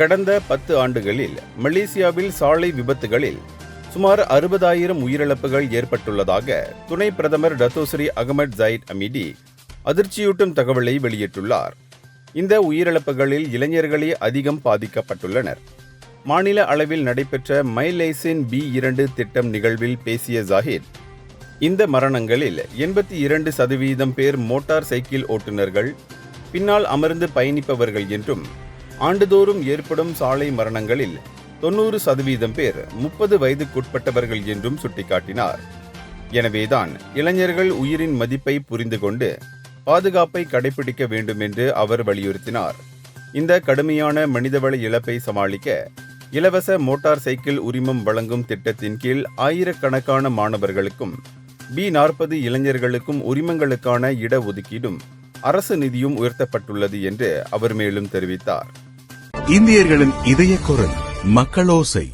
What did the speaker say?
கடந்த 10 ஆண்டுகளில் மலேசியாவில் சாலை விபத்துகளில் சுமார் 60,000 உயிரிழப்புகள் ஏற்பட்டுள்ளதாக துணை பிரதமர் டத்தோஸ்ரீ அகமட் ஜயிட் அமிடி அதிர்ச்சியூட்டும் தகவலை வெளியிட்டுள்ளார். இந்த உயிரிழப்புகளில் இளைஞர்களே அதிகம் பாதிக்கப்பட்டுள்ளனர். மாநில அளவில் நடைபெற்ற மைலேசின் B2 திட்டம் நிகழ்வில் பேசிய ஜாஹித், இந்த மரணங்களில் 82% பேர் மோட்டார் சைக்கிள் ஓட்டுநர்கள், பின்னால் அமர்ந்து பயணிப்பவர்கள் என்றும், ஆண்டுதோறும் ஏற்படும் சாலை மரணங்களில் 90% பேர் 30 வயதுக்குட்பட்டவர்கள் என்றும் சுட்டிக்காட்டினார். எனவேதான் இளைஞர்கள் உயிரின் மதிப்பை புரிந்து கொண்டு பாதுகாப்பை கடைபிடிக்க வேண்டும் என்று அவர் வலியுறுத்தினார். இந்த கடுமையான மனிதவள இழப்பை சமாளிக்க இலவச மோட்டார் சைக்கிள் உரிமம் வழங்கும் திட்டத்தின் கீழ் ஆயிரக்கணக்கான மாணவர்களுக்கும் B40 இளைஞர்களுக்கும் உரிமங்களுக்கான இடஒதுக்கீடும் அரசு நிதியும் உயர்த்தப்பட்டுள்ளது என்று அவர் மேலும் தெரிவித்தார். இந்தியர்களின் இதய குரல் மக்களோசை.